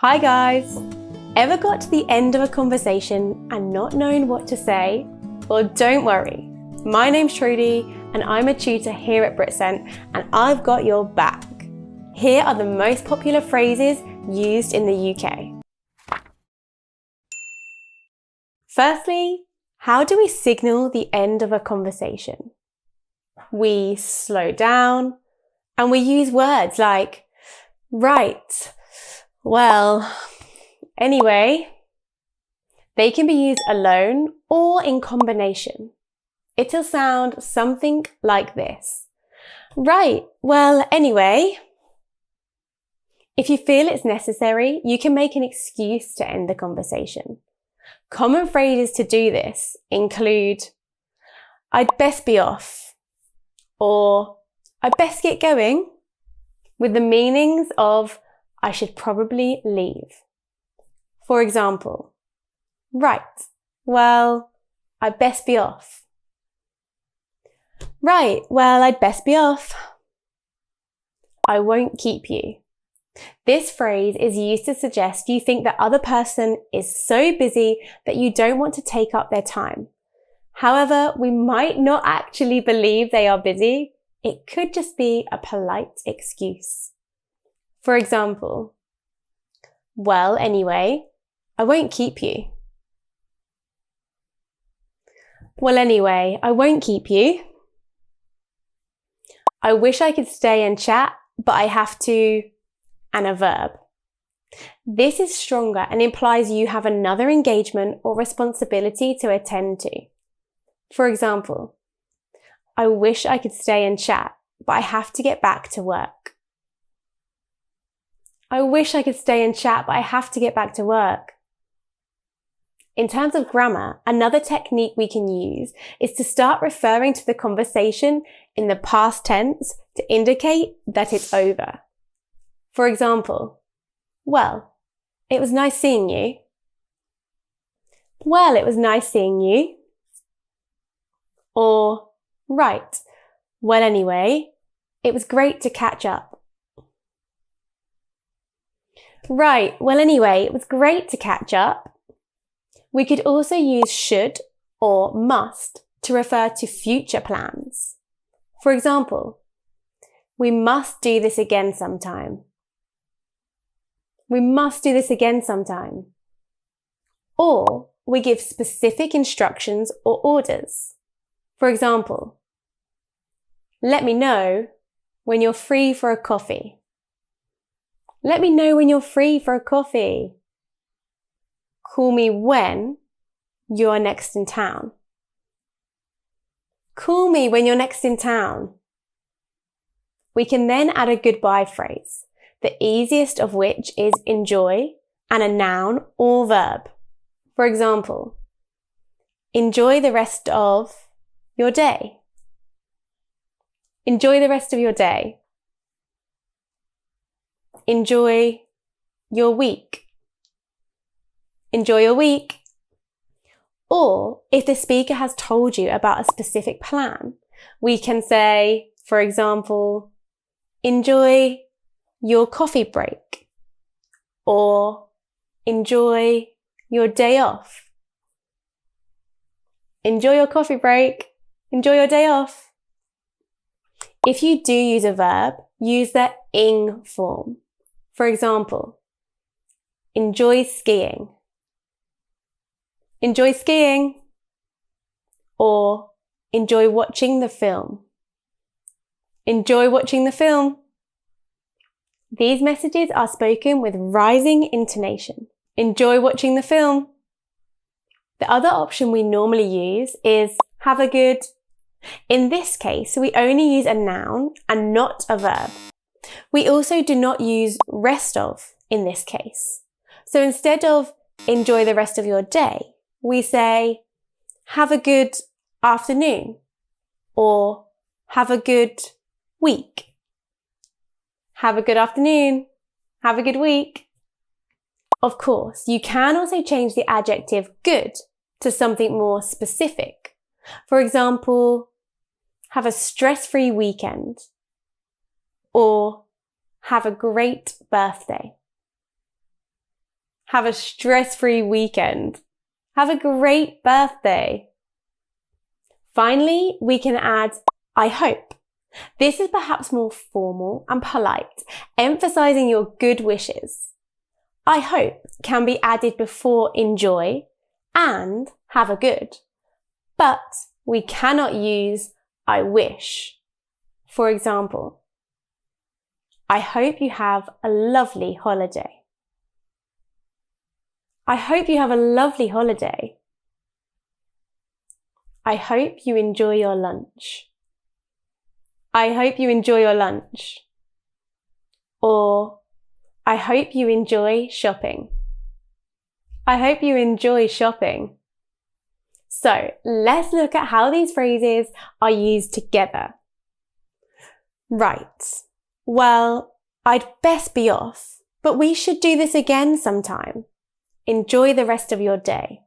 Hi guys! Ever got to the end of a conversation and not known what to say? Well, don't worry. My name's Trudy and I'm a tutor here at Britcent and I've got your back. Here are the most popular phrases used in the UK. Firstly, how do we signal the end of a conversation? We slow down and we use words like, right, well, anyway. They can be used alone or in combination. It'll sound something like this. Right, well, anyway. If you feel it's necessary, you can make an excuse to end the conversation. Common phrases to do this include, I'd best be off, or I'd best get going, with the meanings of I should probably leave. For example, right, well, I'd best be off. Right, well, I'd best be off. I won't keep you. This phrase is used to suggest you think the other person is so busy that you don't want to take up their time. However, we might not actually believe they are busy. It could just be a polite excuse. For example, well, anyway, I won't keep you. Well, anyway, I won't keep you. I wish I could stay and chat, but I have to, and a verb. This is stronger and implies you have another engagement or responsibility to attend to. For example, I wish I could stay and chat, but I have to get back to work. I wish I could stay and chat, but I have to get back to work. In terms of grammar, another technique we can use is to start referring to the conversation in the past tense to indicate that it's over. For example, well, it was nice seeing you. Well, it was nice seeing you. Or, right, well, anyway, it was great to catch up. Right, well, anyway, it was great to catch up. We could also use should or must to refer to future plans. For example, we must do this again sometime. We must do this again sometime. Or we give specific instructions or orders. For example, let me know when you're free for a coffee. Let me know when you're free for a coffee. Call me when you're next in town. Call me when you're next in town. We can then add a goodbye phrase, the easiest of which is enjoy and a noun or verb. For example, enjoy the rest of your day. Enjoy the rest of your day. Enjoy your week. Enjoy your week. Or if the speaker has told you about a specific plan, we can say, for example, enjoy your coffee break. Or enjoy your day off. Enjoy your coffee break. Enjoy your day off. If you do use a verb, use the ing form. For example, enjoy skiing. Enjoy skiing. Or enjoy watching the film. Enjoy watching the film. These messages are spoken with rising intonation. Enjoy watching the film. The other option we normally use is have a good. In this case, we only use a noun and not a verb. We also do not use rest of in this case. So instead of enjoy the rest of your day, we say have a good afternoon or have a good week. Have a good afternoon. Have a good week. Of course, you can also change the adjective good to something more specific. For example, have a stress-free weekend or have a great birthday. Have a stress-free weekend. Have a great birthday. Finally, we can add I hope. This is perhaps more formal and polite, emphasizing your good wishes. I hope can be added before enjoy and have a good, but we cannot use I wish. For example, I hope you have a lovely holiday. I hope you have a lovely holiday. I hope you enjoy your lunch. I hope you enjoy your lunch. Or, I hope you enjoy shopping. I hope you enjoy shopping. So, let's look at how these phrases are used together. Right. Well, I'd best be off, but we should do this again sometime. Enjoy the rest of your day.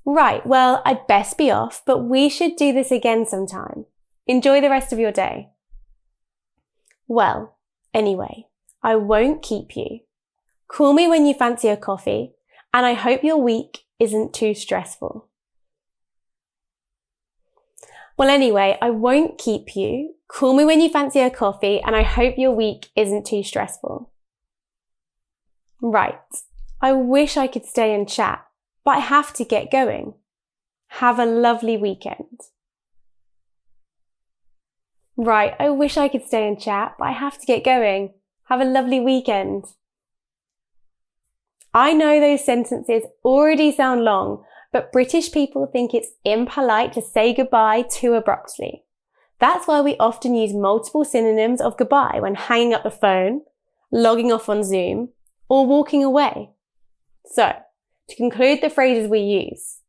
Right, well, I'd best be off, but we should do this again sometime. Enjoy the rest of your day. Well, anyway, I won't keep you. Call me when you fancy a coffee, and I hope your week isn't too stressful. Well, anyway, I won't keep you. Call me when you fancy a coffee, and I hope your week isn't too stressful. Right, I wish I could stay and chat, but I have to get going. Have a lovely weekend. Right, I wish I could stay and chat, but I have to get going. Have a lovely weekend. I know those sentences already sound long, but British people think it's impolite to say goodbye too abruptly. That's why we often use multiple synonyms of goodbye when hanging up the phone, logging off on Zoom, or walking away. So, to conclude the phrases we use,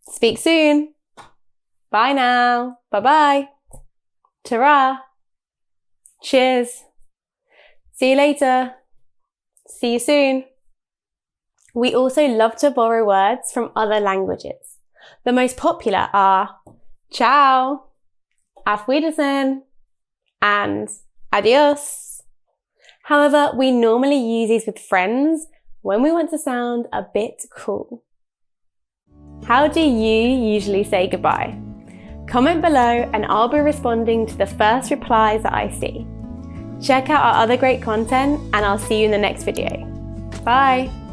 speak soon. Bye now. Bye-bye. Ta-ra. Cheers. See you later. See you soon. We also love to borrow words from other languages. The most popular are ciao, auf Wiedersehen, and adios. However, we normally use these with friends when we want to sound a bit cool. How do you usually say goodbye? Comment below and I'll be responding to the first replies that I see. Check out our other great content and I'll see you in the next video. Bye!